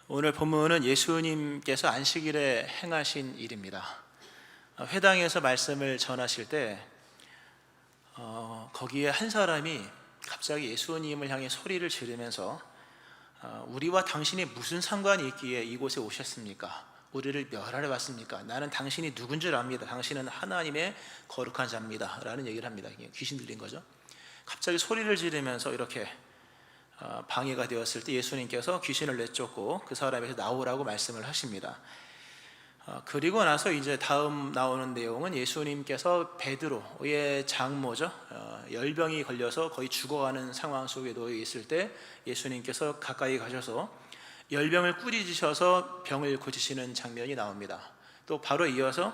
오늘 본문은 예수님께서 안식일에 행하신 일입니다. 회당에서 말씀을 전하실 때 거기에 한 사람이 갑자기 예수님을 향해 소리를 지르면서 우리와 당신이 무슨 상관이 있기에 이곳에 오셨습니까? 우리를 멸하러 왔습니까? 나는 당신이 누군 줄 압니다. 당신은 하나님의 거룩한 자입니다 라는 얘기를 합니다. 귀신 들린 거죠. 갑자기 소리를 지르면서 이렇게 방해가 되었을 때 예수님께서 귀신을 내쫓고 그 사람에서 나오라고 말씀을 하십니다. 그리고 나서 이제 다음 나오는 내용은 예수님께서 베드로의 장모죠, 열병이 걸려서 거의 죽어가는 상황 속에 놓여 있을 때 예수님께서 가까이 가셔서 열병을 꾸짖으셔서 병을 고치시는 장면이 나옵니다. 또 바로 이어서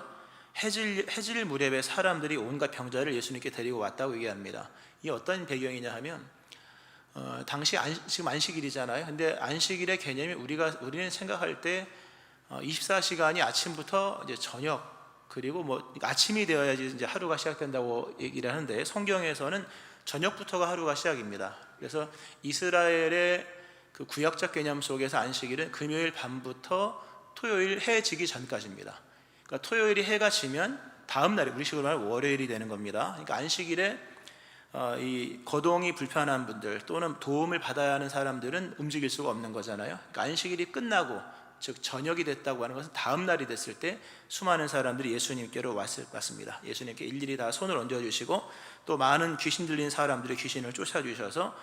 해질 무렵에 사람들이 온갖 병자를 예수님께 데리고 왔다고 얘기합니다. 이게 어떤 배경이냐 하면 당시 지금 안식일이잖아요. 근데 안식일의 개념이 우리는 생각할 때 24시간이 아침부터 이제 저녁, 그리고 뭐 아침이 되어야지 이제 하루가 시작된다고 얘기를 하는데, 성경에서는 저녁부터가 하루가 시작입니다. 그래서 이스라엘의 그 구약적 개념 속에서 안식일은 금요일 밤부터 토요일 해 지기 전까지입니다. 그러니까 토요일이 해가 지면 다음 날이 우리식으로 말하면 월요일이 되는 겁니다. 그러니까 안식일에 이 거동이 불편한 분들 또는 도움을 받아야 하는 사람들은 움직일 수가 없는 거잖아요. 그러니까 안식일이 끝나고, 즉 저녁이 됐다고 하는 것은 다음 날이 됐을 때 수많은 사람들이 예수님께로 왔습니다. 예수님께 일일이 다 손을 얹어주시고 또 많은 귀신 들린 사람들의 귀신을 쫓아주셔서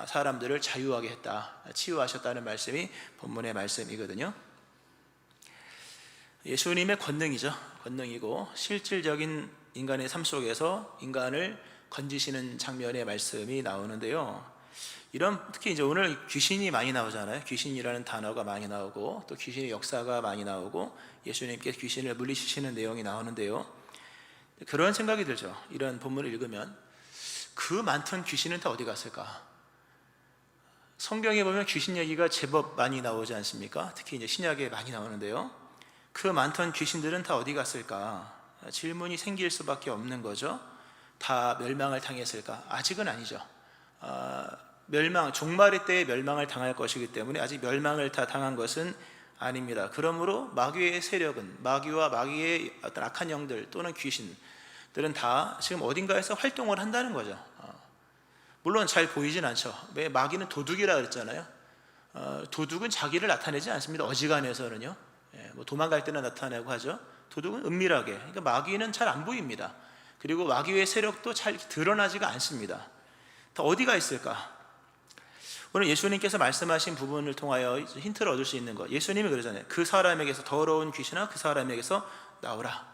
사람들을 자유하게 했다, 치유하셨다는 말씀이 본문의 말씀이거든요. 예수님의 권능이고 실질적인 인간의 삶 속에서 인간을 건지시는 장면의 말씀이 나오는데요. 특히 이제 오늘 귀신이 많이 나오잖아요. 귀신이라는 단어가 많이 나오고 또 귀신의 역사가 많이 나오고 예수님께 귀신을 물리치시는 내용이 나오는데요. 그런 생각이 들죠. 이런 본문을 읽으면 그 많던 귀신은 다 어디 갔을까? 성경에 보면 귀신 얘기가 제법 많이 나오지 않습니까? 특히 이제 신약에 많이 나오는데요. 그 많던 귀신들은 다 어디 갔을까? 질문이 생길 수밖에 없는 거죠. 다 멸망을 당했을까? 아직은 아니죠. 종말의 때에 멸망을 당할 것이기 때문에 아직 멸망을 다 당한 것은 아닙니다. 그러므로 마귀의 세력은, 마귀와 마귀의 어떤 악한 영들 또는 귀신들은 다 지금 어딘가에서 활동을 한다는 거죠. 물론 잘 보이진 않죠. 왜? 마귀는 도둑이라 그랬잖아요. 도둑은 자기를 나타내지 않습니다. 어지간해서는요. 뭐 도망갈 때는 나타내고 하죠. 도둑은 은밀하게. 그러니까 마귀는 잘 안 보입니다. 그리고 마귀의 세력도 잘 드러나지가 않습니다. 더 어디가 있을까? 오늘 예수님께서 말씀하신 부분을 통하여 힌트를 얻을 수 있는 것, 예수님이 그러잖아요. 그 사람에게서 더러운 귀신아 그 사람에게서 나오라.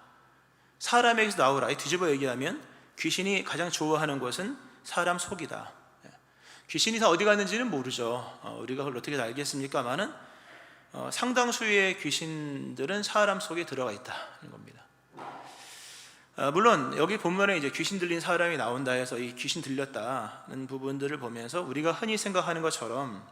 사람에게서 나오라. 뒤집어 얘기하면 귀신이 가장 좋아하는 것은 사람 속이다. 귀신이 다 어디 갔는지는 모르죠. 우리가 그걸 어떻게 알겠습니까마는 상당수의 귀신들은 사람 속에 들어가 있다는 겁니다. 물론 여기 본문에 이제 귀신 들린 사람이 나온다 해서 이 귀신 들렸다는 부분들을 보면서 우리가 흔히 생각하는 것처럼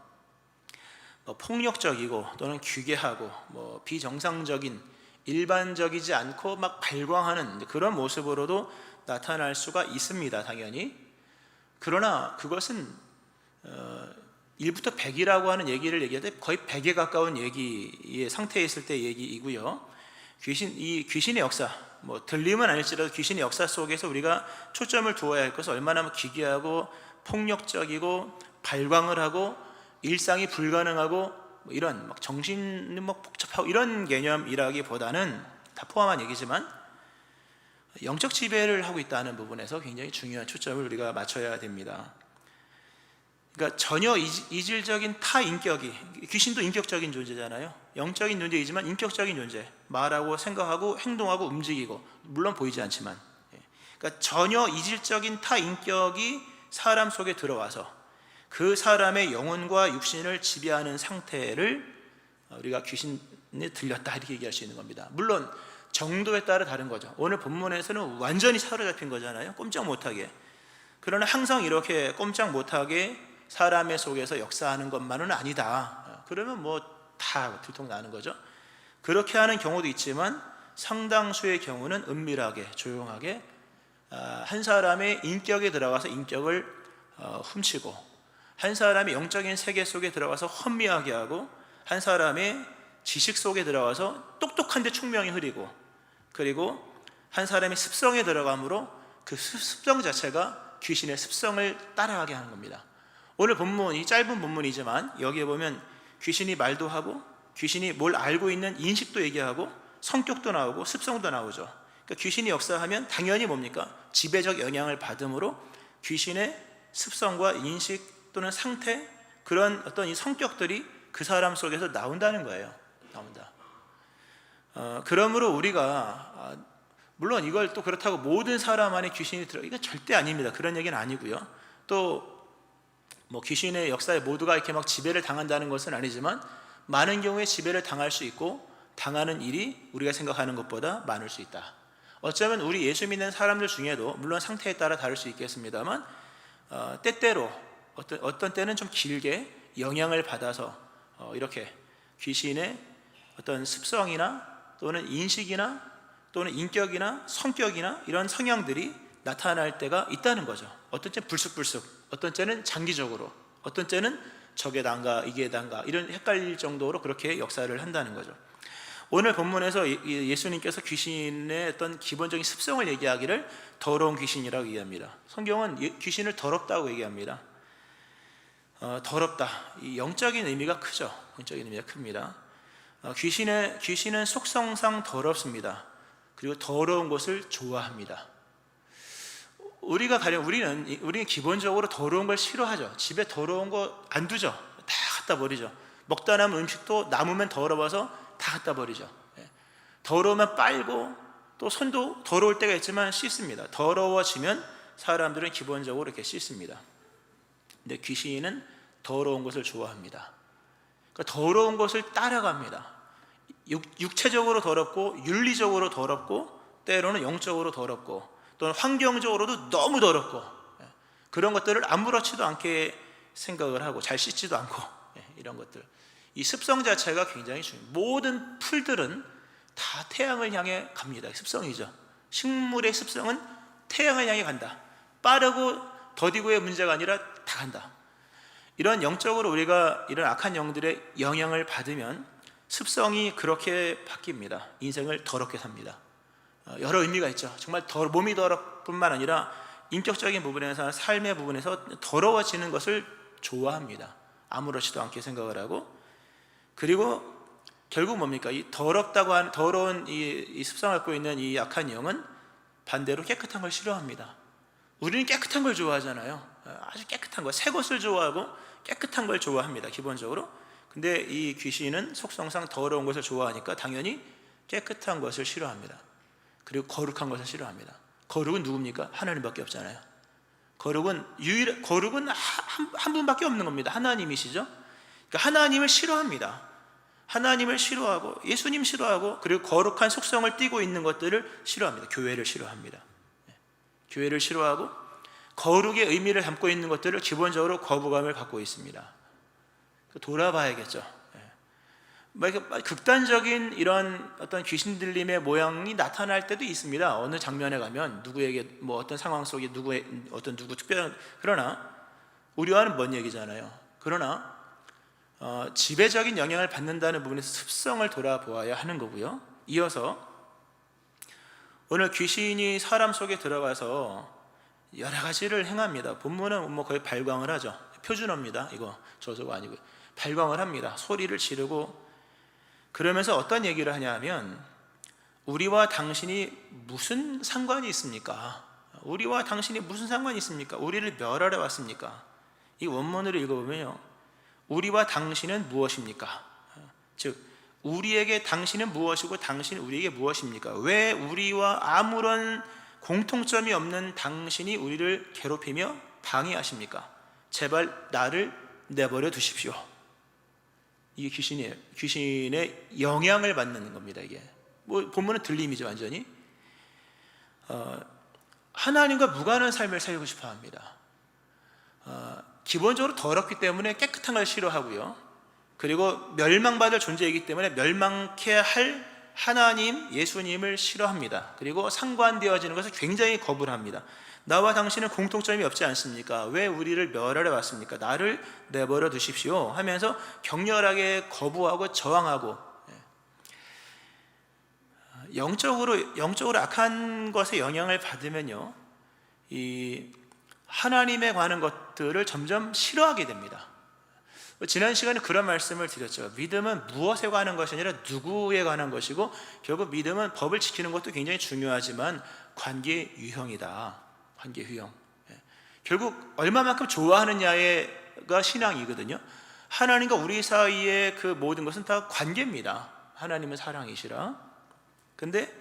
폭력적이고 또는 규괴하고 비정상적인, 일반적이지 않고 막 발광하는 그런 모습으로도 나타날 수가 있습니다. 당연히. 그러나 그것은 1부터 100이라고 하는 얘기를 얘기할 때 거의 100에 가까운 얘기의 상태에 있을 때 얘기이고요. 이 귀신의 역사, 들림은 아닐지라도 귀신의 역사 속에서 우리가 초점을 두어야 할 것은 얼마나 기괴하고 폭력적이고 발광을 하고 일상이 불가능하고 이런 정신이 복잡하고 이런 개념이라기보다는, 다 포함한 얘기지만 영적 지배를 하고 있다는 부분에서 굉장히 중요한 초점을 우리가 맞춰야 됩니다. 그러니까 전혀 이질적인 타인격이, 귀신도 인격적인 존재잖아요. 영적인 존재이지만 인격적인 존재, 말하고 생각하고 행동하고 움직이고, 물론 보이지 않지만, 그러니까 전혀 이질적인 타인격이 사람 속에 들어와서 그 사람의 영혼과 육신을 지배하는 상태를 우리가 귀신에 들렸다 이렇게 얘기할 수 있는 겁니다. 물론 정도에 따라 다른 거죠. 오늘 본문에서는 완전히 사로잡힌 거잖아요. 꼼짝 못하게. 그러나 항상 이렇게 꼼짝 못하게 사람의 속에서 역사하는 것만은 아니다. 그러면 다 들통나는 거죠. 그렇게 하는 경우도 있지만 상당수의 경우는 은밀하게, 조용하게 한 사람의 인격에 들어가서 인격을 훔치고, 한 사람의 영적인 세계 속에 들어가서 혼미하게 하고, 한 사람의 지식 속에 들어가서 똑똑한데 총명이 흐리고, 그리고 한 사람의 습성에 들어감으로 그 습성 자체가 귀신의 습성을 따라가게 하는 겁니다. 오늘 본문, 이 짧은 본문이지만 여기에 보면 귀신이 말도 하고, 귀신이 뭘 알고 있는 인식도 얘기하고, 성격도 나오고 습성도 나오죠. 그러니까 귀신이 역사하면 당연히 뭡니까? 지배적 영향을 받음으로 귀신의 습성과 인식 또는 상태, 그런 어떤 이 성격들이 그 사람 속에서 나온다는 거예요. 나온다. 그러므로 우리가 물론 이걸 또 그렇다고 모든 사람 안에 귀신이 들어, 이건 절대 아닙니다. 그런 얘기는 아니고요. 또 뭐 귀신의 역사에 모두가 이렇게 막 지배를 당한다는 것은 아니지만, 많은 경우에 지배를 당할 수 있고 당하는 일이 우리가 생각하는 것보다 많을 수 있다. 어쩌면 우리 예수 믿는 사람들 중에도 물론 상태에 따라 다를 수 있겠습니다만, 때때로 어떤 때는 좀 길게 영향을 받아서 이렇게 귀신의 어떤 습성이나 또는 인식이나 또는 인격이나 성격이나 이런 성향들이 나타날 때가 있다는 거죠. 어떤 때는 불쑥불쑥, 어떤 때는 장기적으로, 어떤 때는 저게 난가 이게 난가, 이런 헷갈릴 정도로 그렇게 역사를 한다는 거죠. 오늘 본문에서 예수님께서 귀신의 어떤 기본적인 습성을 얘기하기를 더러운 귀신이라고 얘기합니다. 성경은 귀신을 더럽다고 얘기합니다. 더럽다, 이 영적인 의미가 크죠. 영적인 의미가 큽니다. 귀신은 속성상 더럽습니다. 그리고 더러운 것을 좋아합니다. 우리는 기본적으로 더러운 걸 싫어하죠. 집에 더러운 거 안 두죠. 다 갖다 버리죠. 먹다 남은 음식도 남으면 더러워서 다 갖다 버리죠. 더러우면 빨고, 또 손도 더러울 때가 있지만 씻습니다. 더러워지면 사람들은 기본적으로 이렇게 씻습니다. 근데 귀신은 더러운 것을 좋아합니다. 그러니까 더러운 것을 따라갑니다. 육체적으로 더럽고, 윤리적으로 더럽고, 때로는 영적으로 더럽고, 또는 환경적으로도 너무 더럽고, 그런 것들을 아무렇지도 않게 생각을 하고 잘 씻지도 않고, 이런 것들, 이 습성 자체가 굉장히 중요해요. 모든 풀들은 다 태양을 향해 갑니다. 습성이죠. 식물의 습성은 태양을 향해 간다. 빠르고 더디고의 문제가 아니라 다 간다. 이런 영적으로 우리가 이런 악한 영들의 영향을 받으면 습성이 그렇게 바뀝니다. 인생을 더럽게 삽니다. 여러 의미가 있죠. 정말 몸이 더럽 뿐만 아니라 인격적인 부분에서, 삶의 부분에서 더러워지는 것을 좋아합니다. 아무렇지도 않게 생각을 하고, 그리고 결국 뭡니까? 이 더럽다고 하는, 더러운 이 습성을 갖고 있는 이 악한 영은 반대로 깨끗한 걸 싫어합니다. 우리는 깨끗한 걸 좋아하잖아요. 아주 깨끗한 거, 새 것을 좋아하고 깨끗한 걸 좋아합니다, 기본적으로. 근데 이 귀신은 속성상 더러운 것을 좋아하니까 당연히 깨끗한 것을 싫어합니다. 그리고 거룩한 것을 싫어합니다. 거룩은 누굽니까? 하나님밖에 없잖아요. 거룩은 한 분밖에 없는 겁니다. 하나님이시죠. 그러니까 하나님을 싫어합니다. 하나님을 싫어하고, 예수님 싫어하고, 그리고 거룩한 속성을 띠고 있는 것들을 싫어합니다. 교회를 싫어합니다. 교회를 싫어하고, 거룩의 의미를 담고 있는 것들을 기본적으로 거부감을 갖고 있습니다. 돌아봐야겠죠. 극단적인 이런 어떤 귀신 들림의 모양이 나타날 때도 있습니다. 어느 장면에 가면 누구에게 뭐 어떤 상황 속에 누구 특별한, 그러나 우리와는 먼 얘기잖아요. 그러나 지배적인 영향을 받는다는 부분에서 습성을 돌아보아야 하는 거고요. 이어서 오늘 귀신이 사람 속에 들어가서 여러 가지를 행합니다. 본문은 뭐 거의 발광을 하죠. 표준어입니다. 이거 저서가 아니고요. 발광을 합니다. 소리를 지르고, 그러면서 어떤 얘기를 하냐 하면, 우리와 당신이 무슨 상관이 있습니까? 우리와 당신이 무슨 상관이 있습니까? 우리를 멸하러 왔습니까? 이 원문으로 읽어보면요, 우리와 당신은 무엇입니까? 즉, 우리에게 당신은 무엇이고 당신은 우리에게 무엇입니까? 왜 우리와 아무런 공통점이 없는 당신이 우리를 괴롭히며 방해하십니까? 제발 나를 내버려 두십시오. 이게 귀신이에요. 귀신의 영향을 받는 겁니다. 이게 뭐 본문은 들림이죠, 완전히. 하나님과 무관한 삶을 살고 싶어 합니다. 기본적으로 더럽기 때문에 깨끗한 걸 싫어하고요. 그리고 멸망받을 존재이기 때문에 멸망케 할 하나님, 예수님을 싫어합니다. 그리고 상관되어지는 것을 굉장히 거부합니다. 나와 당신은 공통점이 없지 않습니까? 왜 우리를 멸하러 왔습니까? 나를 내버려 두십시오 하면서 격렬하게 거부하고 저항하고, 영적으로 악한 것에 영향을 받으면요, 이 하나님에 관한 것들을 점점 싫어하게 됩니다. 지난 시간에 그런 말씀을 드렸죠. 믿음은 무엇에 관한 것이 아니라 누구에 관한 것이고, 결국 믿음은 법을 지키는 것도 굉장히 중요하지만 관계 유형이다. 관계 유형. 결국 얼마만큼 좋아하느냐가 신앙이거든요. 하나님과 우리 사이의 그 모든 것은 다 관계입니다. 하나님은 사랑이시라. 근데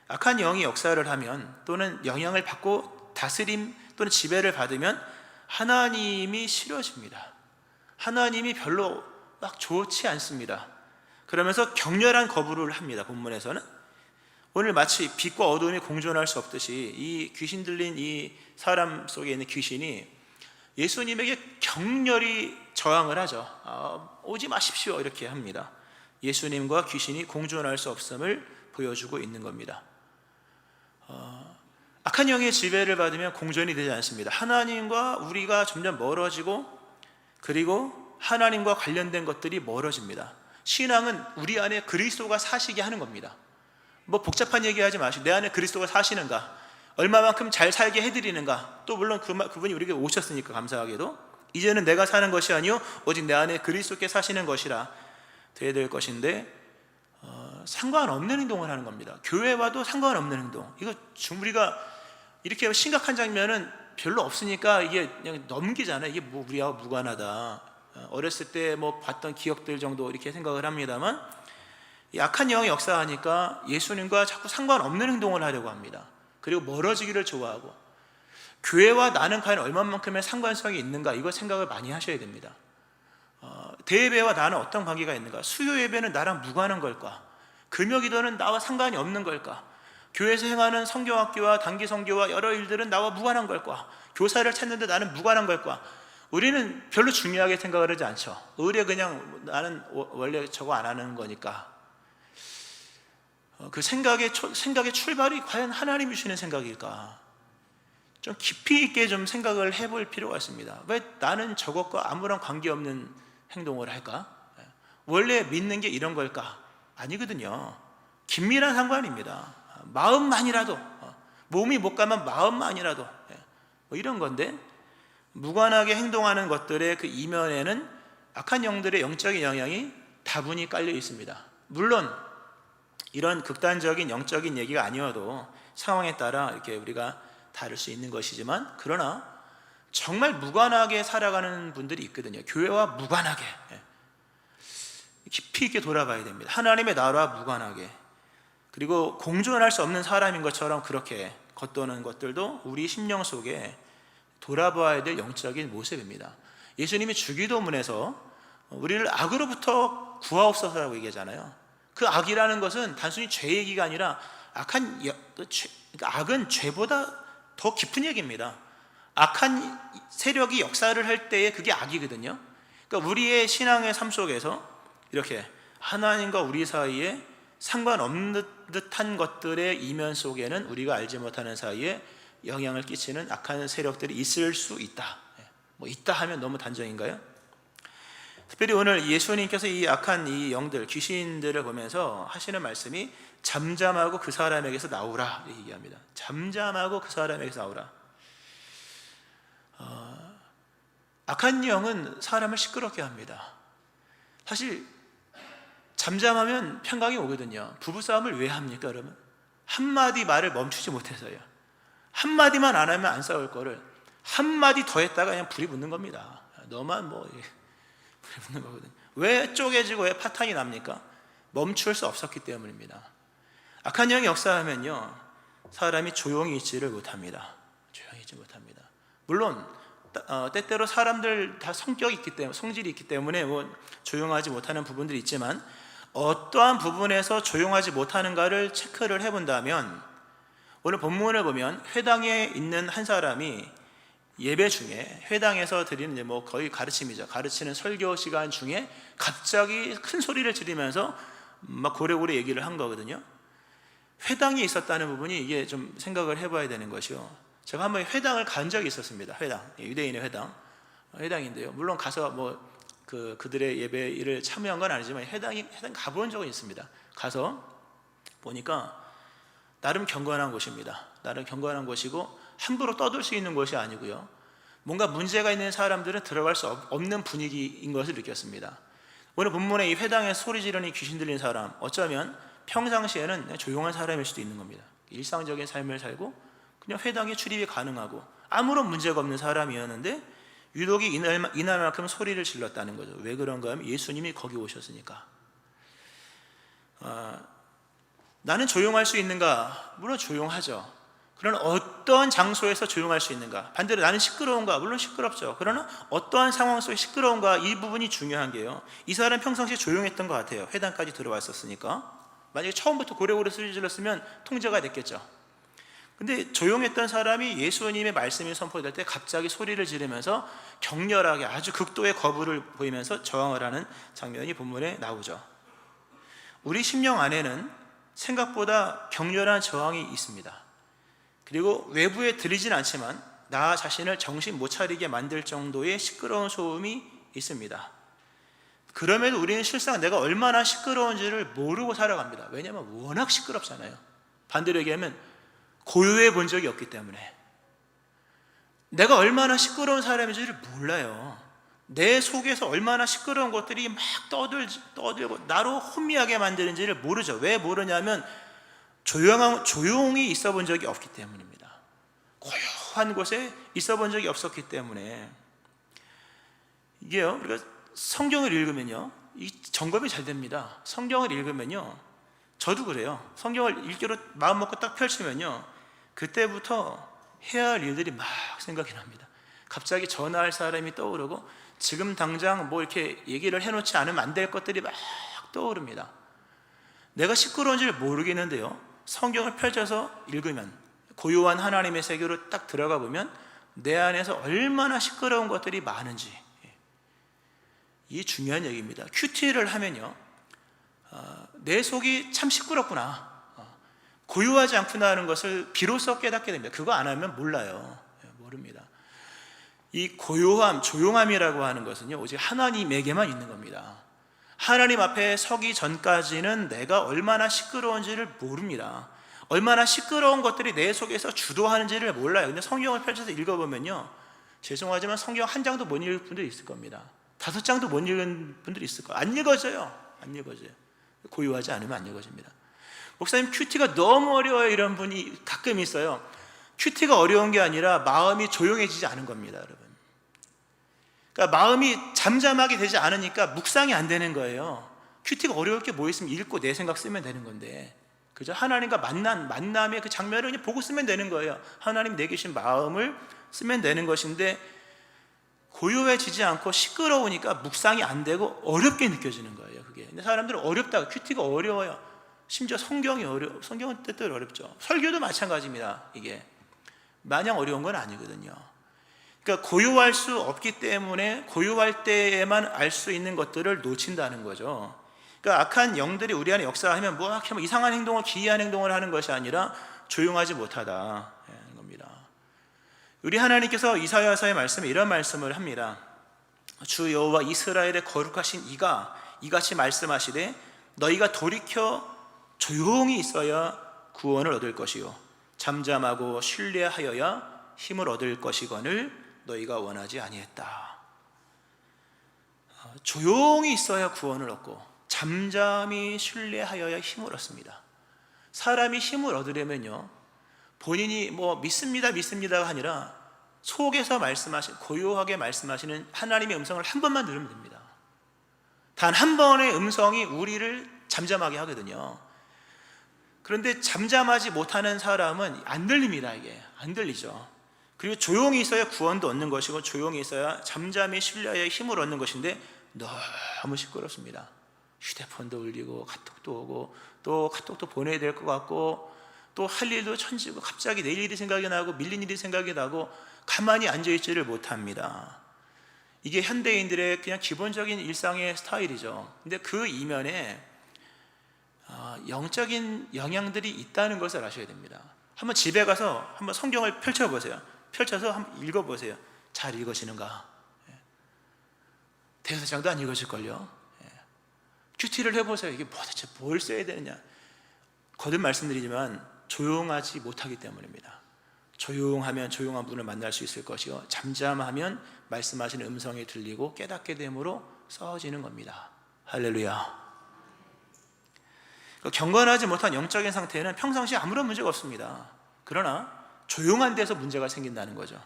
악한 영이 역사를 하면, 또는 영향을 받고 다스림 또는 지배를 받으면 하나님이 싫어집니다. 하나님이 별로 막 좋지 않습니다. 그러면서 격렬한 거부를 합니다. 본문에서는 오늘 마치 빛과 어두움이 공존할 수 없듯이 이 귀신 들린 이 사람 속에 있는 귀신이 예수님에게 격렬히 저항을 하죠. 오지 마십시오 이렇게 합니다. 예수님과 귀신이 공존할 수 없음을 보여주고 있는 겁니다. 악한 영의 지배를 받으면 공존이 되지 않습니다. 하나님과 우리가 점점 멀어지고, 그리고 하나님과 관련된 것들이 멀어집니다. 신앙은 우리 안에 그리스도가 사시게 하는 겁니다. 뭐 복잡한 얘기하지 마시고, 내 안에 그리스도가 사시는가, 얼마만큼 잘 살게 해드리는가. 또 물론 그분이 우리에게 오셨으니까 감사하게도 이제는 내가 사는 것이 아니요 오직 내 안에 그리스도께 사시는 것이라 돼야 될 것인데, 상관없는 행동을 하는 겁니다. 교회와도 상관없는 행동. 이거 우리가 이렇게 심각한 장면은 별로 없으니까 이게 그냥 넘기잖아요. 이게 뭐 우리하고 무관하다. 어렸을 때 뭐 봤던 기억들 정도 이렇게 생각을 합니다만, 약한 영이 역사하니까 예수님과 자꾸 상관없는 행동을 하려고 합니다. 그리고 멀어지기를 좋아하고, 교회와 나는 과연 얼마만큼의 상관성이 있는가, 이거 생각을 많이 하셔야 됩니다. 대예배와 나는 어떤 관계가 있는가, 수요 예배는 나랑 무관한 걸까, 금요 기도는 나와 상관이 없는 걸까, 교회에서 행하는 성경학교와 단기 선교와 여러 일들은 나와 무관한 걸까, 교사를 찾는데 나는 무관한 걸까. 우리는 별로 중요하게 생각을 하지 않죠. 의뢰 그냥 나는 원래 저거 안 하는 거니까. 그 생각의 출발이 과연 하나님이 주시는 생각일까? 좀 깊이 있게 좀 생각을 해볼 필요가 있습니다. 왜 나는 저것과 아무런 관계없는 행동을 할까? 원래 믿는 게 이런 걸까? 아니거든요. 긴밀한 상관입니다. 마음만이라도, 몸이 못 가면 마음만이라도, 뭐 이런 건데, 무관하게 행동하는 것들의 그 이면에는 악한 영들의 영적인 영향이 다분히 깔려 있습니다. 물론 이런 극단적인 영적인 얘기가 아니어도 상황에 따라 이렇게 우리가 다를 수 있는 것이지만, 그러나 정말 무관하게 살아가는 분들이 있거든요. 교회와 무관하게, 깊이 있게 돌아봐야 됩니다. 하나님의 나라와 무관하게, 그리고 공존할 수 없는 사람인 것처럼 그렇게 겉도는 것들도 우리 심령 속에 돌아봐야 될 영적인 모습입니다. 예수님이 주기도문에서 우리를 악으로부터 구하옵소서라고 얘기하잖아요. 그 악이라는 것은 단순히 죄 얘기가 아니라 악은 죄보다 더 깊은 얘기입니다. 악한 세력이 역사를 할 때에 그게 악이거든요. 그러니까 우리의 신앙의 삶 속에서 이렇게 하나님과 우리 사이에 상관없는 듯한 것들의 이면 속에는 우리가 알지 못하는 사이에 영향을 끼치는 악한 세력들이 있을 수 있다. 뭐 있다 하면 너무 단정인가요? 특별히 오늘 예수님께서 이 악한 이 영들, 귀신들을 보면서 하시는 말씀이 잠잠하고 그 사람에게서 나오라 얘기합니다. 잠잠하고 그 사람에게서 나오라. 악한 영은 사람을 시끄럽게 합니다. 사실 잠잠하면 평강이 오거든요. 부부싸움을 왜 합니까? 그러면 한마디 말을 멈추지 못해서요. 한마디만 안 하면 안 싸울 거를 한마디 더 했다가 그냥 불이 붙는 겁니다. 너만 뭐 불이 붙는 거거든요. 왜 쪼개지고 왜 파탄이 납니까? 멈출 수 없었기 때문입니다. 악한 영이 역사하면요, 사람이 조용히 있지를 못합니다. 조용히 있지 못합니다. 물론 때때로 사람들 다 성격이 있기 때문에, 성질이 있기 때문에 뭐 조용하지 못하는 부분들이 있지만, 어떠한 부분에서 조용하지 못하는가를 체크를 해본다면, 오늘 본문을 보면 회당에 있는 한 사람이 예배 중에, 회당에서 드리는 뭐 거의 가르침이죠. 가르치는 설교 시간 중에 갑자기 큰 소리를 지르면서 막 고래고래 얘기를 한 거거든요. 회당에 있었다는 부분이 이게 좀 생각을 해봐야 되는 것이요. 제가 한번 회당을 간 적이 있었습니다. 회당, 유대인의 회당인데요. 물론 가서 그들의 예배를 참여한 건 아니지만 회당 가본 적은 있습니다. 가서 보니까 나름 경건한 곳입니다. 나름 경건한 곳이고 함부로 떠들 수 있는 곳이 아니고요. 뭔가 문제가 있는 사람들은 들어갈 수 없는 분위기인 것을 느꼈습니다. 오늘 본문에 이 회당에서 소리 지르는 귀신 들린 사람, 어쩌면 평상시에는 조용한 사람일 수도 있는 겁니다. 일상적인 삶을 살고 그냥 회당에 출입이 가능하고 아무런 문제가 없는 사람이었는데 유독이 이날만큼 소리를 질렀다는 거죠. 왜 그런가 하면 예수님이 거기 오셨으니까. 나는 조용할 수 있는가? 물론 조용하죠. 그러나 어떠한 장소에서 조용할 수 있는가? 반대로 나는 시끄러운가? 물론 시끄럽죠. 그러나 어떠한 상황 속에 시끄러운가? 이 부분이 중요한 게요. 이 사람 평상시에 조용했던 것 같아요. 회당까지 들어왔었으니까. 만약에 처음부터 고래고래 소리 질렀으면 통제가 됐겠죠. 근데 조용했던 사람이 예수님의 말씀이 선포될 때 갑자기 소리를 지르면서 격렬하게 아주 극도의 거부를 보이면서 저항을 하는 장면이 본문에 나오죠. 우리 심령 안에는 생각보다 격렬한 저항이 있습니다. 그리고 외부에 들리진 않지만 나 자신을 정신 못 차리게 만들 정도의 시끄러운 소음이 있습니다. 그럼에도 우리는 실상 내가 얼마나 시끄러운지를 모르고 살아갑니다. 왜냐하면 워낙 시끄럽잖아요. 반대로 얘기하면 고요해 본 적이 없기 때문에 내가 얼마나 시끄러운 사람인지를 몰라요. 내 속에서 얼마나 시끄러운 것들이 막 떠들고 나로 혼미하게 만드는지를 모르죠. 왜 모르냐면 조용히 있어 본 적이 없기 때문입니다. 고요한 곳에 있어 본 적이 없었기 때문에. 이게요, 우리가 성경을 읽으면요, 이 점검이 잘 됩니다. 성경을 읽으면요, 저도 그래요. 성경을 읽기로 마음 먹고 딱 펼치면요, 그때부터 해야 할 일들이 막 생각이 납니다. 갑자기 전화할 사람이 떠오르고 지금 당장 뭐 이렇게 얘기를 해놓지 않으면 안 될 것들이 막 떠오릅니다. 내가 시끄러운지를 모르겠는데요, 성경을 펼쳐서 읽으면, 고요한 하나님의 세계로 딱 들어가 보면 내 안에서 얼마나 시끄러운 것들이 많은지, 이게 중요한 얘기입니다. 큐티를 하면요, 내 속이 참 시끄럽구나, 고요하지 않구나 하는 것을 비로소 깨닫게 됩니다. 그거 안 하면 몰라요. 모릅니다. 이 고요함, 조용함이라고 하는 것은요, 오직 하나님에게만 있는 겁니다. 하나님 앞에 서기 전까지는 내가 얼마나 시끄러운지를 모릅니다. 얼마나 시끄러운 것들이 내 속에서 주도하는지를 몰라요. 근데 성경을 펼쳐서 읽어보면요, 죄송하지만 성경 한 장도 못 읽을 분들이 있을 겁니다. 5장도 못 읽은 분들이 있을 거예요. 안 읽어져요. 고요하지 않으면 안 읽어집니다. 목사님, 큐티가 너무 어려워요, 이런 분이 가끔 있어요. 큐티가 어려운 게 아니라 마음이 조용해지지 않은 겁니다, 여러분. 그러니까 마음이 잠잠하게 되지 않으니까 묵상이 안 되는 거예요. 큐티가 어려울 게 뭐 있으면 읽고 내 생각 쓰면 되는 건데, 그죠? 하나님과 만남의 그 장면을 그냥 보고 쓰면 되는 거예요. 하나님 내 계신 마음을 쓰면 되는 것인데, 고요해지지 않고 시끄러우니까 묵상이 안 되고 어렵게 느껴지는 거예요, 그게. 근데 사람들은 어렵다고, 큐티가 어려워요. 심지어 성경은 때때로 어렵죠. 설교도 마찬가지입니다. 이게 마냥 어려운 건 아니거든요. 그러니까 고요할 수 없기 때문에 고요할 때에만 알 수 있는 것들을 놓친다는 거죠. 그러니까 악한 영들이 우리 안에 역사하면 뭐 이상한 행동을, 기이한 행동을 하는 것이 아니라 조용하지 못하다는 겁니다. 우리 하나님께서 이사야서의 말씀에 이런 말씀을 합니다. 주 여호와 이스라엘의 거룩하신 이가 이같이 말씀하시되 너희가 돌이켜 조용히 있어야 구원을 얻을 것이요 잠잠하고 신뢰하여야 힘을 얻을 것이거늘 너희가 원하지 아니했다. 조용히 있어야 구원을 얻고 잠잠히 신뢰하여야 힘을 얻습니다. 사람이 힘을 얻으려면요, 본인이 뭐 믿습니다가 아니라 속에서 고요하게 말씀하시는 하나님의 음성을 한 번만 들으면 됩니다. 단 한 번의 음성이 우리를 잠잠하게 하거든요. 그런데 잠잠하지 못하는 사람은 안 들립니다. 이게 안 들리죠. 그리고 조용히 있어야 구원도 얻는 것이고 조용히 있어야 잠잠히 신뢰하여 힘을 얻는 것인데 너무 시끄럽습니다. 휴대폰도 울리고 카톡도 오고 또 카톡도 보내야 될 것 같고 또 할 일도 천지고 갑자기 내일 일이 생각이 나고 밀린 일이 생각이 나고 가만히 앉아있지를 못합니다. 이게 현대인들의 그냥 기본적인 일상의 스타일이죠. 근데 그 이면에 영적인 영향들이 있다는 것을 아셔야 됩니다. 한번 집에 가서 한번 성경을 펼쳐보세요. 펼쳐서 한번 읽어보세요. 잘 읽어지는가? 대사장도 안 읽어질걸요. 큐티를 해보세요. 이게 도대체 뭘 써야 되느냐? 거듭 말씀드리지만 조용하지 못하기 때문입니다. 조용하면 조용한 분을 만날 수 있을 것이요, 잠잠하면 말씀하시는 음성이 들리고 깨닫게 됨으로 써지는 겁니다. 할렐루야. 경건하지 못한 영적인 상태는 평상시에 아무런 문제가 없습니다. 그러나 조용한 데서 문제가 생긴다는 거죠.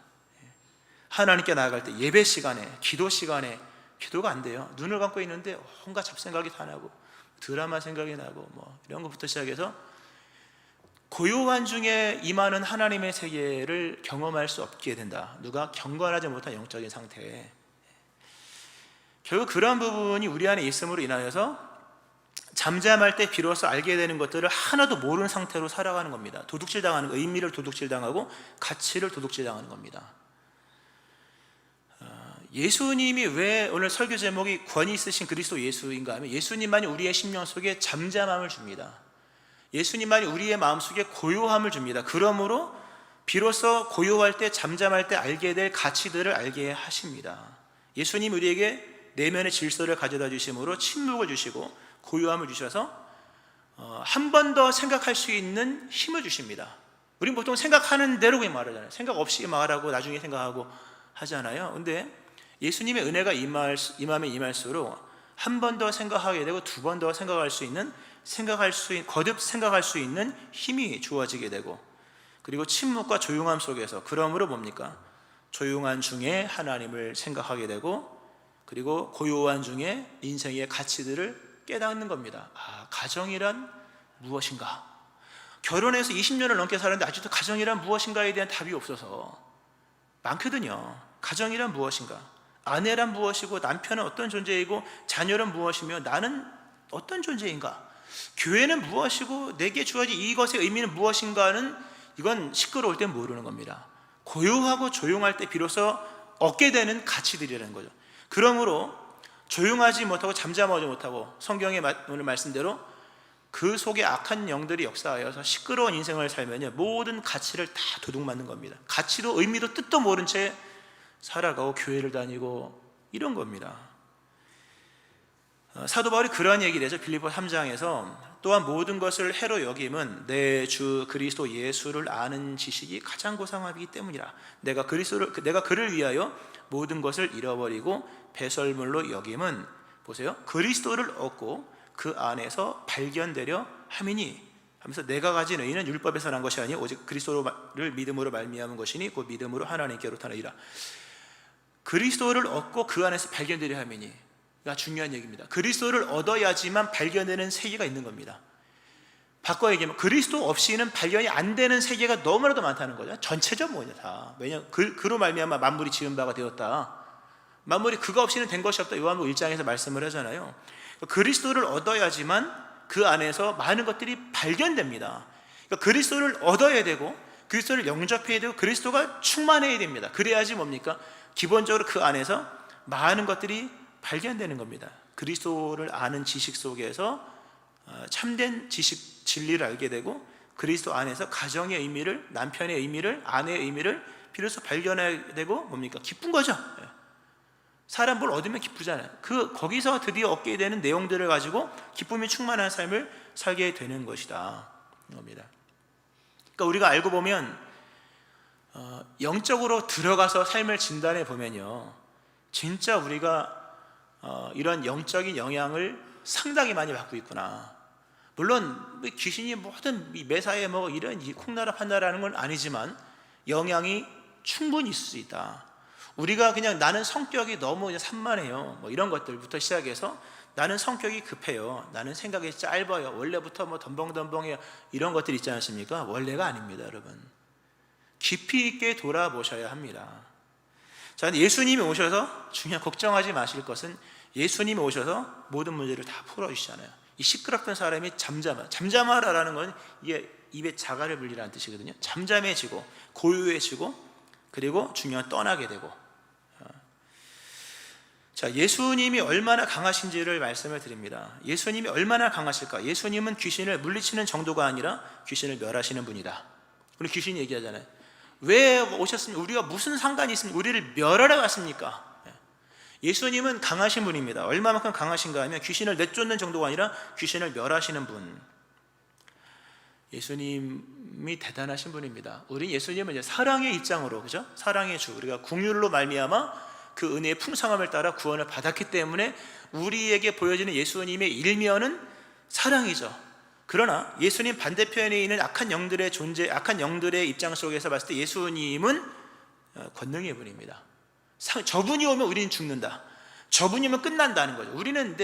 하나님께 나아갈 때 예배 시간에, 기도 시간에 기도가 안 돼요. 눈을 감고 있는데 온갖 잡생각이 다 나고 드라마 생각이 나고 뭐 이런 것부터 시작해서 고요한 중에 임하는 하나님의 세계를 경험할 수 없게 된다. 누가 경건하지 못한 영적인 상태에. 결국 그런 부분이 우리 안에 있음으로 인하여서 잠잠할 때 비로소 알게 되는 것들을 하나도 모르는 상태로 살아가는 겁니다. 도둑질 당하는 거, 의미를 도둑질 당하고 가치를 도둑질 당하는 겁니다. 예수님이 왜 오늘 설교 제목이 권위 있으신 그리스도 예수인가 하면, 예수님만이 우리의 심령 속에 잠잠함을 줍니다. 예수님만이 우리의 마음속에 고요함을 줍니다. 그러므로 비로소 고요할 때, 잠잠할 때 알게 될 가치들을 알게 하십니다. 예수님 우리에게 내면의 질서를 가져다 주심으로 침묵을 주시고 고요함을 주셔서 한 번 더 생각할 수 있는 힘을 주십니다. 우리는 보통 생각하는 대로 그냥 말하잖아요. 생각 없이 말하고 나중에 생각하고 하잖아요. 근데 예수님의 은혜가 임하면 임할수록 한 번 더 생각하게 되고 두 번 더 생각할 수 있는, 거듭 생각할 수 있는 힘이 주어지게 되고, 그리고 침묵과 조용함 속에서, 그러므로 뭡니까? 조용한 중에 하나님을 생각하게 되고, 그리고 고요한 중에 인생의 가치들을 깨닫는 겁니다. 가정이란 무엇인가? 결혼해서 20년을 넘게 살았는데 아직도 가정이란 무엇인가에 대한 답이 없어서 많거든요. 가정이란 무엇인가? 아내란 무엇이고, 남편은 어떤 존재이고, 자녀는 무엇이며, 나는 어떤 존재인가? 교회는 무엇이고, 내게 주어진 이것의 의미는 무엇인가는, 이건 시끄러울 때 모르는 겁니다. 고요하고 조용할 때 비로소 얻게 되는 가치들이라는 거죠. 그러므로 조용하지 못하고 잠잠하지 못하고, 성경의 오늘 말씀대로 그 속에 악한 영들이 역사하여서 시끄러운 인생을 살면요, 모든 가치를 다 도둑맞는 겁니다. 가치도 의미도 뜻도 모른 채 살아가고 교회를 다니고 이런 겁니다. 사도 바울이 그러한 얘기를 해서 빌립보 3장에서, 또한 모든 것을 해로 여김은 내 주 그리스도 예수를 아는 지식이 가장 고상하기 때문이라. 내가 그를 위하여 모든 것을 잃어버리고 배설물로 여김은, 보세요, 그리스도를 얻고 그 안에서 발견되려 함이니, 하면서 내가 가진 의는 율법에서 난 것이 아니 오직 그리스도를 믿음으로 말미암은 것이니 그 믿음으로 하나님께로 타느니라. 그리스도를 얻고 그 안에서 발견되려 함이니, 중요한 얘기입니다. 그리스도를 얻어야지만 발견되는 세계가 있는 겁니다. 바꿔 얘기하면 그리스도 없이는 발견이 안 되는 세계가 너무나도 많다는 거죠. 전체적으로 다. 왜냐하면 그로 말미암아 만물이 지은 바가 되었다. 만물이 그가 없이는 된 것이 없다. 요한복음 1장에서 말씀을 하잖아요. 그리스도를 얻어야지만 그 안에서 많은 것들이 발견됩니다. 그러니까 그리스도를 얻어야 되고, 그리스도를 영접해야 되고, 그리스도가 충만해야 됩니다. 그래야지 뭡니까? 기본적으로 그 안에서 많은 것들이 발견되는 겁니다. 그리스도를 아는 지식 속에서 참된 지식, 진리를 알게 되고, 그리스도 안에서 가정의 의미를, 남편의 의미를, 아내의 의미를 비로소 발견하게 되고, 뭡니까? 기쁜 거죠. 사람 뭘 얻으면 기쁘잖아요. 거기서 드디어 얻게 되는 내용들을 가지고 기쁨이 충만한 삶을 살게 되는 것이다, 겁니다. 그러니까 우리가 알고 보면 영적으로 들어가서 삶을 진단해 보면요, 진짜 우리가 이런 영적인 영향을 상당히 많이 받고 있구나. 물론 귀신이 모든 매사에 뭐 이런 콩나라 판나라는 건 아니지만 영향이 충분히 있을 수 있다. 우리가 그냥 나는 성격이 너무 산만해요, 뭐 이런 것들부터 시작해서 나는 성격이 급해요, 나는 생각이 짧아요, 원래부터 뭐 덤벙덤벙해요, 이런 것들 있지 않습니까? 원래가 아닙니다, 여러분. 깊이 있게 돌아보셔야 합니다. 자, 예수님이 오셔서, 중요한 걱정하지 마실 것은, 예수님이 오셔서 모든 문제를 다 풀어주시잖아요. 이 시끄럽던 사람이 잠잠하라라는 건 이게 입에 자갈을 물리라는 뜻이거든요. 잠잠해지고 고요해지고, 그리고 중요한 떠나게 되고. 자, 예수님이 얼마나 강하신지를 말씀을 드립니다. 예수님이 얼마나 강하실까? 예수님은 귀신을 물리치는 정도가 아니라 귀신을 멸하시는 분이다. 우리 귀신이 얘기하잖아요. 왜 오셨습니까? 우리가 무슨 상관이 있습니까? 우리를 멸하러 왔습니까? 예수님은 강하신 분입니다. 얼마만큼 강하신가 하면 귀신을 내쫓는 정도가 아니라 귀신을 멸하시는 분. 예수님이 대단하신 분입니다. 우리 예수님은 이제 사랑의 입장으로, 그죠? 사랑의 주, 우리가 긍휼로 말미암아 그 은혜의 풍성함을 따라 구원을 받았기 때문에 우리에게 보여지는 예수님의 일면은 사랑이죠. 그러나 예수님 반대편에 있는 악한 영들의 존재, 악한 영들의 입장 속에서 봤을 때 예수님은 권능의 분입니다. 저분이 오면 우리는 죽는다. 저분이 오면 끝난다는 거죠. 우리는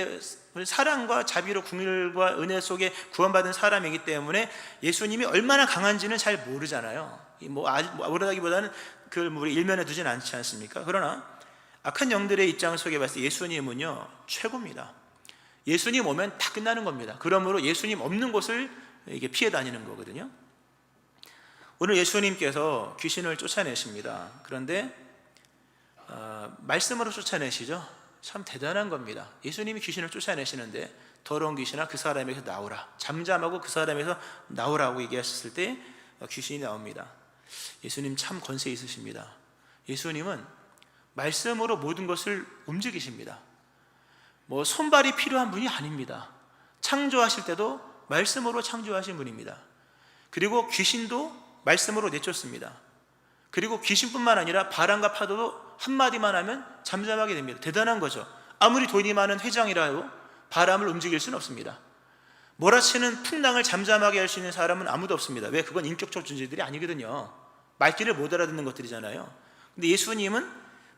사랑과 자비로 긍휼과 은혜 속에 구원받은 사람이기 때문에 예수님이 얼마나 강한지는 잘 모르잖아요. 모르다기보다는 그걸 우리 일면에 두진 않지 않습니까? 그러나 악한 영들의 입장 속에 봤을 때 예수님은요 최고입니다. 예수님 오면 다 끝나는 겁니다. 그러므로 예수님 없는 곳을 이게 피해 다니는 거거든요. 오늘 예수님께서 귀신을 쫓아내십니다. 그런데 말씀으로 쫓아내시죠. 참 대단한 겁니다. 예수님이 귀신을 쫓아내시는데 더러운 귀신아 그 사람에게서 나오라, 잠잠하고 그 사람에서 나오라고 얘기하셨을 때 귀신이 나옵니다. 예수님 참 권세 있으십니다. 예수님은 말씀으로 모든 것을 움직이십니다. 손발이 필요한 분이 아닙니다. 창조하실 때도 말씀으로 창조하신 분입니다. 그리고 귀신도 말씀으로 내쫓습니다. 그리고 귀신뿐만 아니라 바람과 파도도 한마디만 하면 잠잠하게 됩니다. 대단한 거죠. 아무리 돈이 많은 회장이라도 바람을 움직일 수는 없습니다. 몰아치는 풍랑을 잠잠하게 할 수 있는 사람은 아무도 없습니다. 왜? 그건 인격적 존재들이 아니거든요. 말귀를 못 알아듣는 것들이잖아요. 근데 예수님은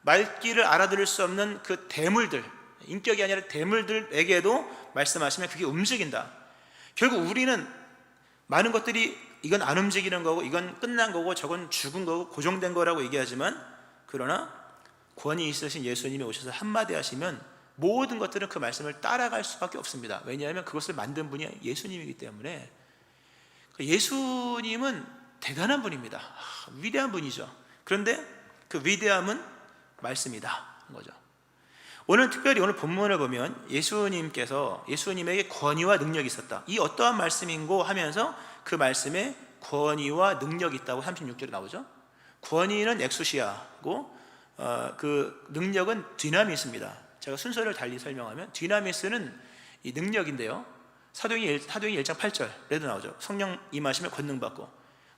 말귀를 알아들을 수 없는 그 대물들, 인격이 아니라 대물들에게도 말씀하시면 그게 움직인다. 결국 우리는 많은 것들이 이건 안 움직이는 거고 이건 끝난 거고 저건 죽은 거고 고정된 거라고 얘기하지만, 그러나 권위 있으신 예수님이 오셔서 한마디 하시면 모든 것들은 그 말씀을 따라갈 수밖에 없습니다. 왜냐하면 그것을 만든 분이 예수님이기 때문에. 예수님은 대단한 분입니다. 위대한 분이죠. 그런데 그 위대함은 말씀이다 거죠. 오늘 특별히 오늘 본문을 보면 예수님에게 권위와 능력이 있었다. 이 어떠한 말씀인고 하면서 그 말씀에 권위와 능력이 있다고 36절에 나오죠. 권위는 엑수시아고 그 능력은 디나미스입니다. 제가 순서를 달리 설명하면 디나미스는 이 능력인데요, 사도행전 1장 8절에도 나오죠. 성령 임하시면 권능받고,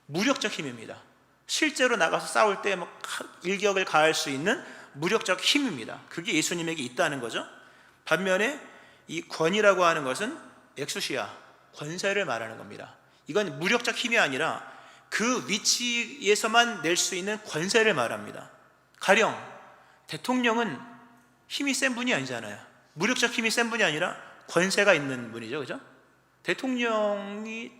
무력적 힘입니다. 실제로 나가서 싸울 때 일격을 가할 수 있는 무력적 힘입니다. 그게 예수님에게 있다는 거죠. 반면에 이 권위라고 하는 것은 엑수시아, 권세를 말하는 겁니다. 이건 무력적 힘이 아니라 그 위치에서만 낼 수 있는 권세를 말합니다. 가령 대통령은 힘이 센 분이 아니잖아요. 무력적 힘이 센 분이 아니라 권세가 있는 분이죠, 그죠? 대통령이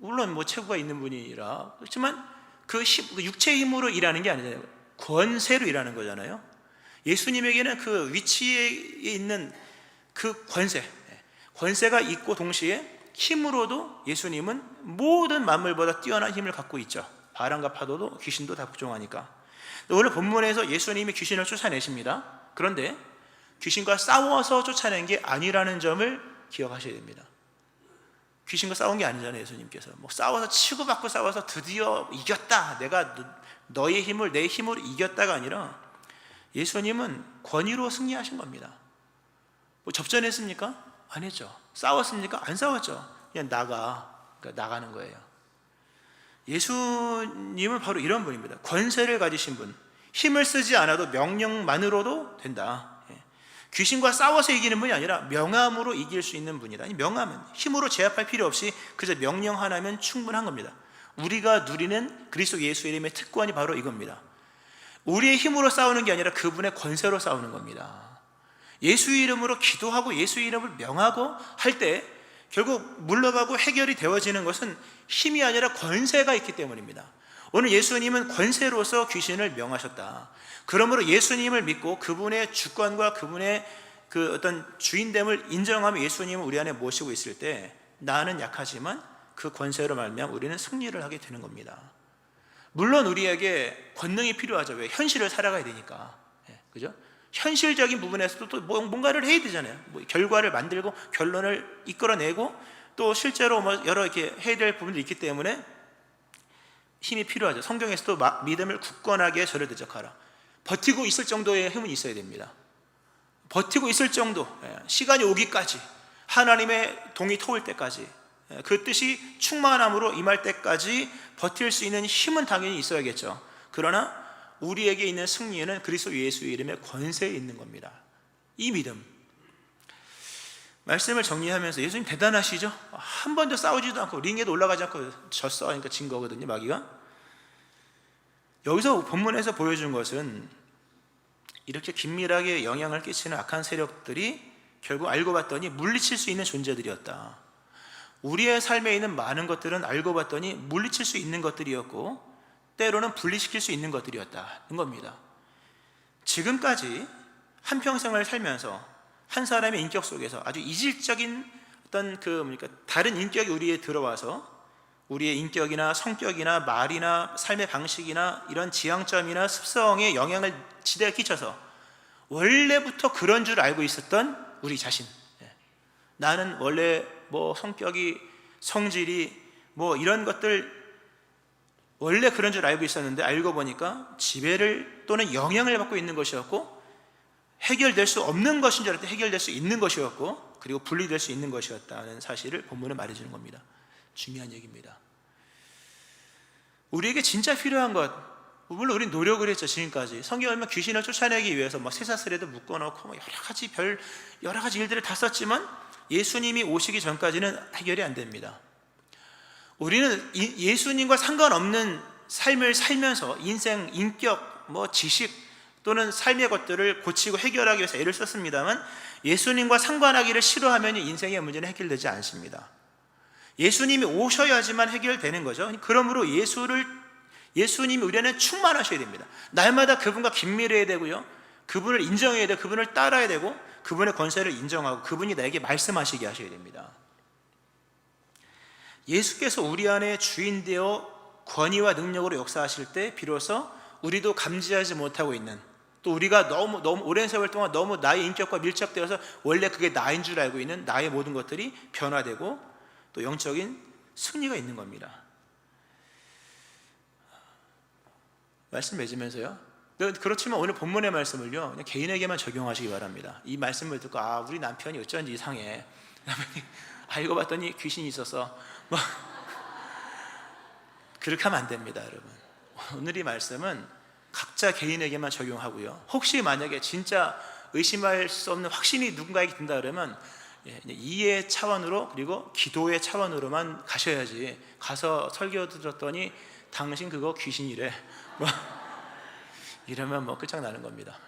물론 최고가 있는 분이라 그렇지만 그 육체의 힘으로 일하는 게 아니잖아요. 권세로 일하는 거잖아요. 예수님에게는 그 위치에 있는 그 권세가 있고 동시에 힘으로도 예수님은 모든 만물보다 뛰어난 힘을 갖고 있죠. 바람과 파도도 귀신도 다 복종하니까. 오늘 본문에서 예수님이 귀신을 쫓아내십니다. 그런데 귀신과 싸워서 쫓아낸 게 아니라는 점을 기억하셔야 됩니다. 귀신과 싸운 게 아니잖아요. 예수님께서 싸워서 치고받고 싸워서 드디어 이겼다, 내가 너의 힘을 내 힘으로 이겼다가 아니라 예수님은 권위로 승리하신 겁니다. 접전했습니까? 안 했죠. 싸웠습니까? 안 싸웠죠. 그냥 나가는 거예요. 예수님은 바로 이런 분입니다. 권세를 가지신 분, 힘을 쓰지 않아도 명령만으로도 된다. 귀신과 싸워서 이기는 분이 아니라 명함으로 이길 수 있는 분이다. 명함은 힘으로 제압할 필요 없이 그저 명령 하나면 충분한 겁니다. 우리가 누리는 그리스도 예수 이름의 특권이 바로 이겁니다. 우리의 힘으로 싸우는 게 아니라 그분의 권세로 싸우는 겁니다. 예수 이름으로 기도하고 예수 이름을 명하고 할 때 결국 물러가고 해결이 되어지는 것은 힘이 아니라 권세가 있기 때문입니다. 오늘 예수님은 권세로서 귀신을 명하셨다. 그러므로 예수님을 믿고 그분의 주권과 그분의 그 어떤 주인됨을 인정하며 예수님을 우리 안에 모시고 있을 때 나는 약하지만 그 권세로 말미암아 우리는 승리를 하게 되는 겁니다. 물론 우리에게 권능이 필요하죠. 왜? 현실을 살아가야 되니까. 그죠? 현실적인 부분에서도 또 뭔가를 해야 되잖아요. 결과를 만들고 결론을 이끌어내고 또 실제로 여러 이렇게 해야 될 부분도 있기 때문에 힘이 필요하죠. 성경에서도 믿음을 굳건하게 저를 대적하라. 버티고 있을 정도의 힘은 있어야 됩니다. 버티고 있을 정도, 시간이 오기까지, 하나님의 동이 터올 때까지, 그 뜻이 충만함으로 임할 때까지 버틸 수 있는 힘은 당연히 있어야겠죠. 그러나 우리에게 있는 승리는 그리스도 예수의 이름의 권세에 있는 겁니다. 이 믿음. 말씀을 정리하면서 예수님 대단하시죠? 한 번도 싸우지도 않고 링에도 올라가지 않고 졌어. 그러니까 진 거거든요, 마귀가. 여기서 본문에서 보여준 것은 이렇게 긴밀하게 영향을 끼치는 악한 세력들이 결국 알고 봤더니 물리칠 수 있는 존재들이었다. 우리의 삶에 있는 많은 것들은 알고 봤더니 물리칠 수 있는 것들이었고 때로는 분리시킬 수 있는 것들이었다는 겁니다. 지금까지 한평생을 살면서 한 사람의 인격 속에서 아주 이질적인 어떤 다른 인격이 우리에 들어와서 우리의 인격이나 성격이나 말이나 삶의 방식이나 이런 지향점이나 습성에 영향을 지대에 끼쳐서 원래부터 그런 줄 알고 있었던 우리 자신, 나는 원래 성격이, 성질이 이런 것들 원래 그런 줄 알고 있었는데 알고 보니까 지배를 또는 영향을 받고 있는 것이었고 해결될 수 없는 것인 줄 알았더니 해결될 수 있는 것이었고 그리고 분리될 수 있는 것이었다는 사실을 본문은 말해주는 겁니다. 중요한 얘기입니다. 우리에게 진짜 필요한 것, 물론 우리는 노력을 했죠. 지금까지 성경을 보면 귀신을 쫓아내기 위해서 쇠사슬에도 묶어놓고 여러 가지 일들을 다 썼지만 예수님이 오시기 전까지는 해결이 안 됩니다. 우리는 예수님과 상관없는 삶을 살면서 인생, 인격, 지식 또는 삶의 것들을 고치고 해결하기 위해서 애를 썼습니다만 예수님과 상관하기를 싫어하면 인생의 문제는 해결되지 않습니다. 예수님이 오셔야지만 해결되는 거죠. 그러므로 예수님이 우리 안에 충만하셔야 됩니다. 날마다 그분과 긴밀해야 되고요, 그분을 인정해야 되고 그분을 따라야 되고 그분의 권세를 인정하고 그분이 나에게 말씀하시게 하셔야 됩니다. 예수께서 우리 안에 주인 되어 권위와 능력으로 역사하실 때 비로소 우리도 감지하지 못하고 있는, 또 우리가 너무 오랜 세월 동안 너무 나의 인격과 밀착되어서 원래 그게 나인 줄 알고 있는 나의 모든 것들이 변화되고 또 영적인 승리가 있는 겁니다. 말씀 맺으면서요, 그렇지만 오늘 본문의 말씀을요 그냥 개인에게만 적용하시기 바랍니다. 이 말씀을 듣고 우리 남편이 어쩐지 이상해, 알고 봤더니 귀신이 있어서 그렇게 하면 안 됩니다. 여러분, 오늘 이 말씀은 각자 개인에게만 적용하고요, 혹시 만약에 진짜 의심할 수 없는 확신이 누군가에게 든다 그러면 이해의 차원으로 그리고 기도의 차원으로만 가셔야지, 가서 설교 들었더니 당신 그거 귀신이래 이러면 끝장나는 겁니다.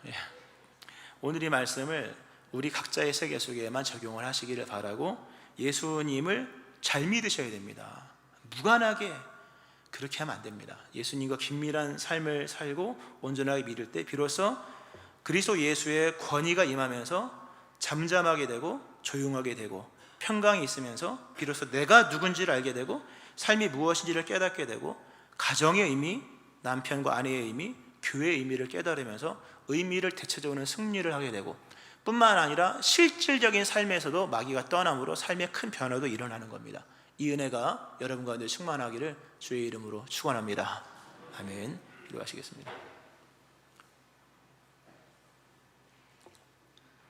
오늘 이 말씀을 우리 각자의 세계 속에만 적용을 하시기를 바라고 예수님을 잘 믿으셔야 됩니다. 무관하게 그렇게 하면 안 됩니다. 예수님과 긴밀한 삶을 살고 온전하게 믿을 때 비로소 그리스도 예수의 권위가 임하면서 잠잠하게 되고 조용하게 되고 평강이 있으면서 비로소 내가 누군지를 알게 되고 삶이 무엇인지를 깨닫게 되고 가정의 의미, 남편과 아내의 의미, 교회의 의미를 깨달으면서 의미를 되찾아오는 승리를 하게 되고 뿐만 아니라 실질적인 삶에서도 마귀가 떠남으로 삶의 큰 변화도 일어나는 겁니다. 이 은혜가 여러분 가운데 충만하기를 주의 이름으로 축원합니다. 아멘. 기도하시겠습니다.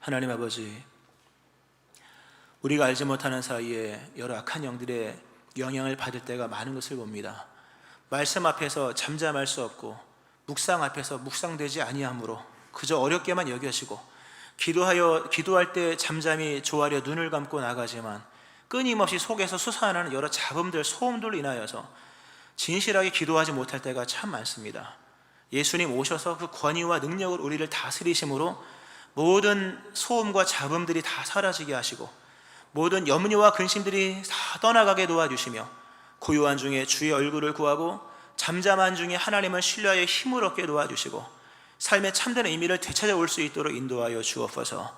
하나님 아버지, 우리가 알지 못하는 사이에 여러 악한 영들의 영향을 받을 때가 많은 것을 봅니다. 말씀 앞에서 잠잠할 수 없고 묵상 앞에서 묵상되지 아니하므로 그저 어렵게만 여겨지고 기도할 때 잠잠히 조아려 눈을 감고 나가지만 끊임없이 속에서 솟아나는 여러 잡음들, 소음들로 인하여서 진실하게 기도하지 못할 때가 참 많습니다. 예수님 오셔서 그 권위와 능력으로 우리를 다스리심으로 모든 소음과 잡음들이 다 사라지게 하시고 모든 염려와 근심들이 다 떠나가게 도와주시며 고요한 중에 주의 얼굴을 구하고 잠잠한 중에 하나님을 신뢰하여 힘을 얻게 도와주시고 삶의 참된 의미를 되찾아올 수 있도록 인도하여 주옵소서.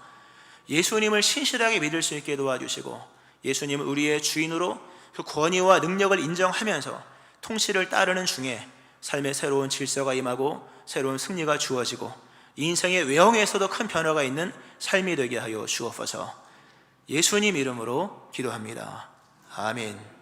예수님을 신실하게 믿을 수 있게 도와주시고 예수님을 우리의 주인으로 그 권위와 능력을 인정하면서 통치를 따르는 중에 삶의 새로운 질서가 임하고 새로운 승리가 주어지고 인생의 외형에서도 큰 변화가 있는 삶이 되게 하여 주옵소서. 예수님 이름으로 기도합니다. 아멘.